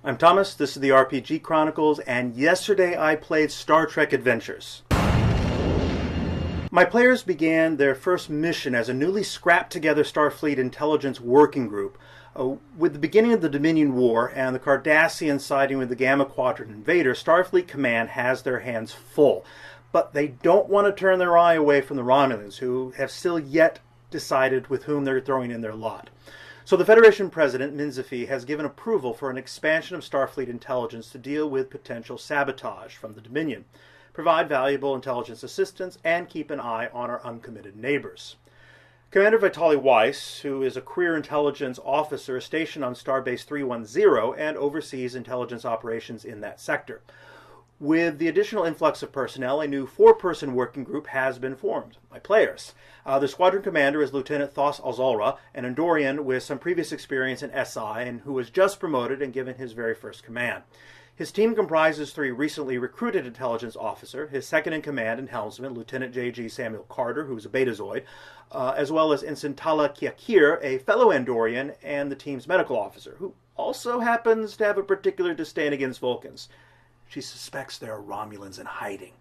I'm Thomas, this is the RPG Chronicles, and yesterday I played Star Trek Adventures. My players began their first mission as a newly scrapped together Starfleet intelligence working group. With the beginning of the Dominion War and the Cardassians siding with the Gamma Quadrant invaders, Starfleet Command has their hands full. But they don't want to turn their eye away from the Romulans, who have still yet decided with whom they're throwing in their lot. So the Federation President, Minzafi, has given approval for an expansion of Starfleet intelligence to deal with potential sabotage from the Dominion, provide valuable intelligence assistance, and keep an eye on our uncommitted neighbors. Commander Vitali Weiss, who is a career intelligence officer, is stationed on Starbase 310 and oversees intelligence operations in that sector. With the additional influx of personnel, a new 4-person working group has been formed. My players. The squadron commander is Lieutenant Thos Alzolra, an Andorian with some previous experience in SI and who was just promoted and given his very first command. His team comprises 3 recently recruited intelligence officers, his second-in-command and helmsman, Lieutenant J.G. Samuel Carter, who is a Betazoid, as well as Ensign Tala Kiakir, a fellow Andorian, and the team's medical officer, who also happens to have a particular disdain against Vulcans. She suspects there are Romulans in hiding.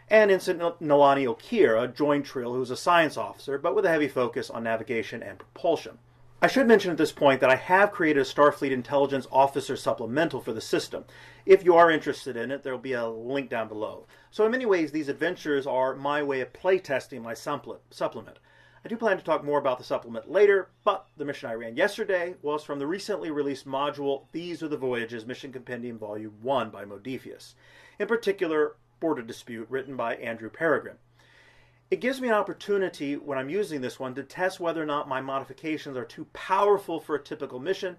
And Ensign Nalani Okir, a joint Trill who is a science officer, but with a heavy focus on navigation and propulsion. I should mention at this point that I have created a Starfleet Intelligence Officer supplemental for the system. If you are interested in it, there will be a link down below. So in many ways, these adventures are my way of playtesting my supplement. I do plan to talk more about the supplement later, but the mission I ran yesterday was from the recently released module These Are the Voyages Mission Compendium Volume 1 by Modiphius. In particular, Border Dispute, written by Andrew Peregrine. It gives me an opportunity, when I'm using this one, to test whether or not my modifications are too powerful for a typical mission,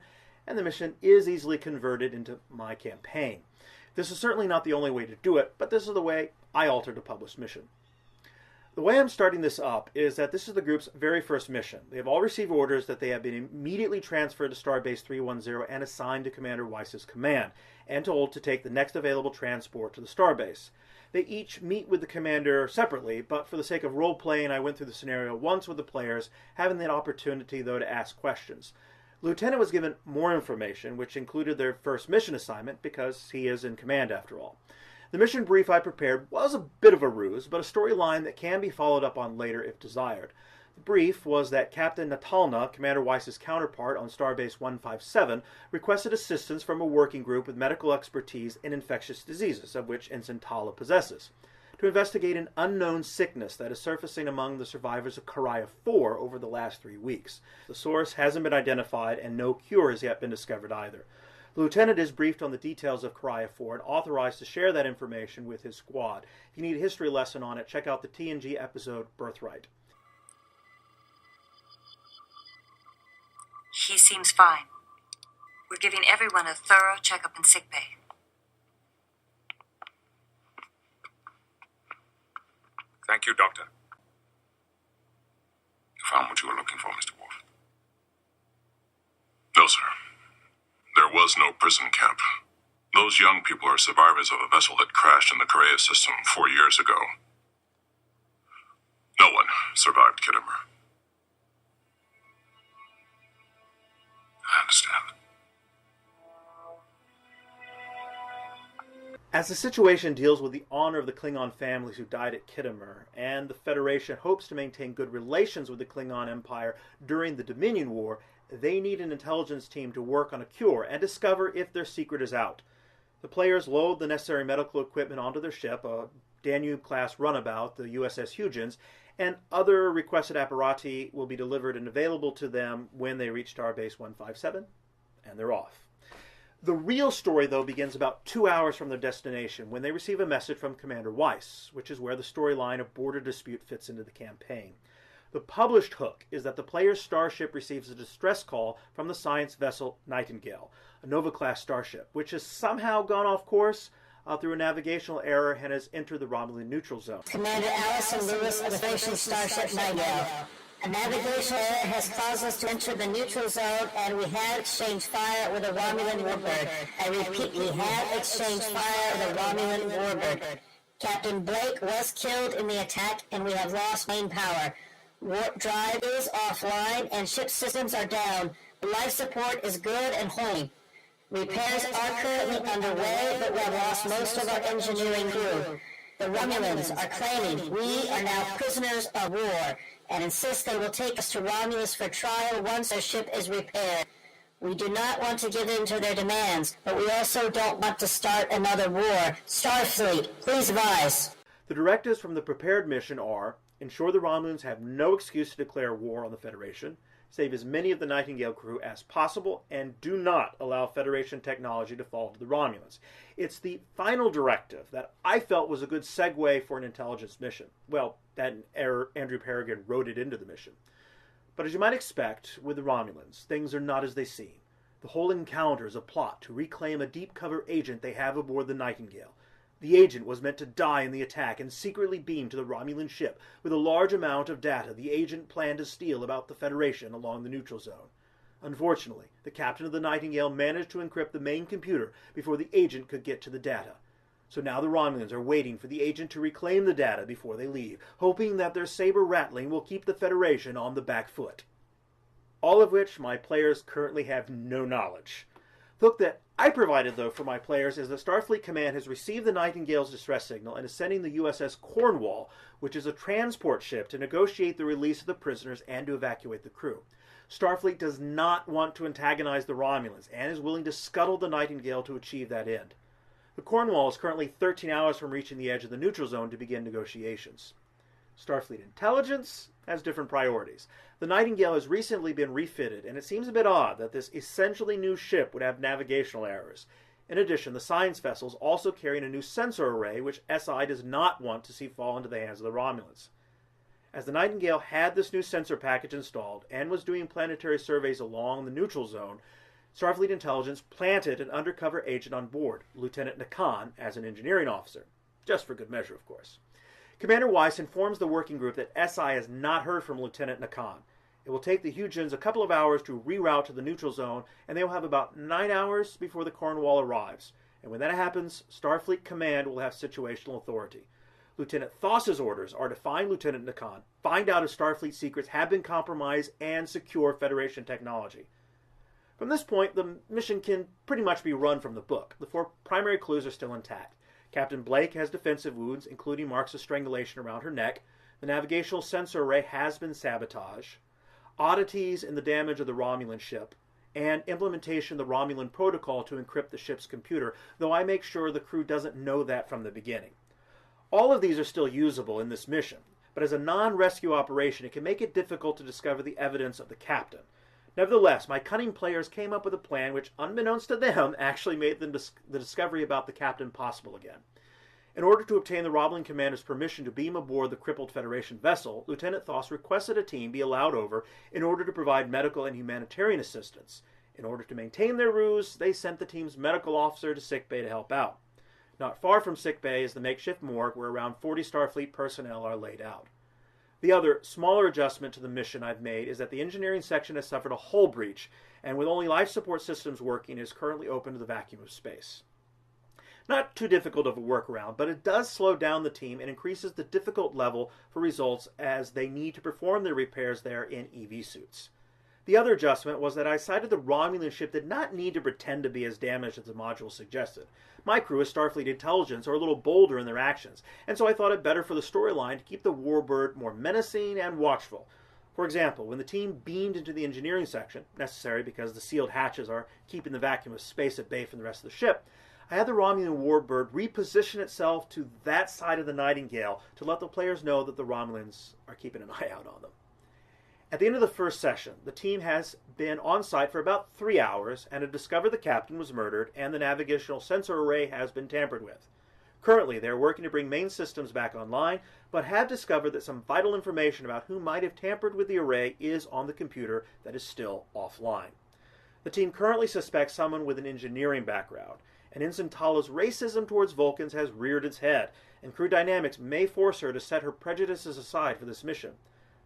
and the mission is easily converted into my campaign. This is certainly not the only way to do it, but this is the way I altered a published mission. The way I'm starting this up is that this is the group's very first mission. They have all received orders that they have been immediately transferred to Starbase 310 and assigned to Commander Weiss's command, and told to take the next available transport to the starbase. They each meet with the commander separately, but for the sake of role-playing, I went through the scenario once with the players, having the opportunity, though, to ask questions. Lieutenant was given more information, which included their first mission assignment, because he is in command after all. The mission brief I prepared was a bit of a ruse, but a storyline that can be followed up on later if desired. The brief was that Captain Natalna, Commander Weiss's counterpart on Starbase 157, requested assistance from a working group with medical expertise in infectious diseases, of which Ensign Tala possesses, to investigate an unknown sickness that is surfacing among the survivors of Karaya 4 over the last 3 weeks. The source hasn't been identified, and no cure has yet been discovered either. The lieutenant is briefed on the details of Karaya 4 and authorized to share that information with his squad. If you need a history lesson on it, check out the TNG episode Birthright. He seems fine. We're giving everyone a thorough checkup in sickbay. Thank you, Doctor. You found what you were looking for, Mr. Worf? No, sir. There was no prison camp. Those young people are survivors of a vessel that crashed in the Karaya system 4 years ago. No one survived Kittimer. I understand. As the situation deals with the honor of the Klingon families who died at Kittimer, and the Federation hopes to maintain good relations with the Klingon Empire during the Dominion War, they need an intelligence team to work on a cure and discover if their secret is out. The players load the necessary medical equipment onto their ship, a Daunube-Class runabout, the USS Huygens, and other requested apparati will be delivered and available to them when they reach Starbase 157, and they're off. The real story, though, begins about 2 hours from their destination, when they receive a message from Commander Weiss, which is where the storyline of Border Dispute fits into the campaign. The published hook is that the player's starship receives a distress call from the science vessel Nightingale, a Nova-class starship, which has somehow gone off course through a navigational error and has entered the Romulan neutral zone. Commander Allison Lewis of Federation Starship Nightingale. A navigational error has caused us to enter the neutral zone, and we have exchanged fire with a Romulan warbird. I repeat, we have exchanged fire with a Romulan warbird. Captain Blake was killed in the attack, and we have lost main power. Warp drive is offline, and ship systems are down. Life support is good and holding. Repairs are currently underway, but we have lost most of our engineering crew. The Romulans are claiming we are now prisoners of war and insist they will take us to Romulus for trial once our ship is repaired. We do not want to give in to their demands, but we also don't want to start another war. Starfleet, please advise. The directives from the prepared mission are: ensure the Romulans have no excuse to declare war on the Federation, save as many of the Nightingale crew as possible, and do not allow Federation technology to fall to the Romulans. It's the final directive that I felt was a good segue for an intelligence mission. Well, that Andrew Peregrine wrote it into the mission. But as you might expect, with the Romulans, things are not as they seem. The whole encounter is a plot to reclaim a deep cover agent they have aboard the Nightingale. The agent was meant to die in the attack and secretly beamed to the Romulan ship with a large amount of data the agent planned to steal about the Federation along the neutral zone. Unfortunately, the captain of the Nightingale managed to encrypt the main computer before the agent could get to the data. So now the Romulans are waiting for the agent to reclaim the data before they leave, hoping that their saber rattling will keep the Federation on the back foot. All of which my players currently have no knowledge. The hook that I provided, though, for my players is that Starfleet Command has received the Nightingale's distress signal and is sending the USS Cornwall, which is a transport ship, to negotiate the release of the prisoners and to evacuate the crew. Starfleet does not want to antagonize the Romulans and is willing to scuttle the Nightingale to achieve that end. The Cornwall is currently 13 hours from reaching the edge of the neutral zone to begin negotiations. Starfleet Intelligence has different priorities. The Nightingale has recently been refitted, and it seems a bit odd that this essentially new ship would have navigational errors. In addition, the science vessel is also carrying a new sensor array, which SI does not want to see fall into the hands of the Romulans. As the Nightingale had this new sensor package installed and was doing planetary surveys along the neutral zone, Starfleet Intelligence planted an undercover agent on board, Lieutenant Nakan, as an engineering officer. Just for good measure, of course. Commander Weiss informs the working group that SI has not heard from Lieutenant Nakan. It will take the Huygens a couple of hours to reroute to the neutral zone, and they will have about 9 hours before the Cornwall arrives. And when that happens, Starfleet Command will have situational authority. Lieutenant Thoss's orders are to find Lieutenant Nakan, find out if Starfleet secrets have been compromised, and secure Federation technology. From this point, the mission can pretty much be run from the book. The 4 primary clues are still intact. Captain Blake has defensive wounds, including marks of strangulation around her neck. The navigational sensor array has been sabotaged. Oddities in the damage of the Romulan ship. And implementation of the Romulan protocol to encrypt the ship's computer, though I make sure the crew doesn't know that from the beginning. All of these are still usable in this mission, but as a non-rescue operation, it can make it difficult to discover the evidence of the captain. Nevertheless, my cunning players came up with a plan which, unbeknownst to them, actually made the discovery about the captain possible again. In order to obtain the Romulan commander's permission to beam aboard the crippled Federation vessel, Lieutenant Thoss requested a team be allowed over in order to provide medical and humanitarian assistance. In order to maintain their ruse, they sent the team's medical officer to sickbay to help out. Not far from sickbay is the makeshift morgue where around 40 Starfleet personnel are laid out. The other, smaller adjustment to the mission I've made is that the engineering section has suffered a hull breach, and with only life support systems working, is currently open to the vacuum of space. Not too difficult of a workaround, but it does slow down the team and increases the difficult level for results as they need to perform their repairs there in EV suits. The other adjustment was that I decided the Romulan ship did not need to pretend to be as damaged as the module suggested. My crew as Starfleet Intelligence are a little bolder in their actions, and so I thought it better for the storyline to keep the warbird more menacing and watchful. For example, when the team beamed into the engineering section, necessary because the sealed hatches are keeping the vacuum of space at bay from the rest of the ship, I had the Romulan warbird reposition itself to that side of the Nightingale to let the players know that the Romulans are keeping an eye out on them. At the end of the first session, the team has been on site for about 3 hours and have discovered the captain was murdered and the navigational sensor array has been tampered with. Currently, they are working to bring main systems back online, but have discovered that some vital information about who might have tampered with the array is on the computer that is still offline. The team currently suspects someone with an engineering background, and Ensign Tala's racism towards Vulcans has reared its head, and crew dynamics may force her to set her prejudices aside for this mission.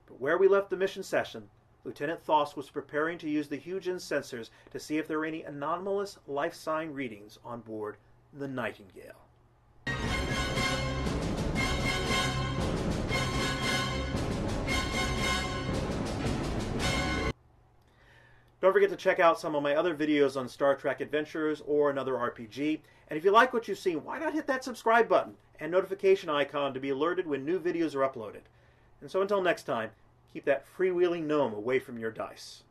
But where we left the mission session, Lieutenant Thoss was preparing to use the Huygens sensors to see if there were any anomalous life sign readings on board the Nightingale. Don't forget to check out some of my other videos on Star Trek Adventures or another RPG. And if you like what you've seen, why not hit that subscribe button and notification icon to be alerted when new videos are uploaded. And so until next time, keep that freewheeling gnome away from your dice.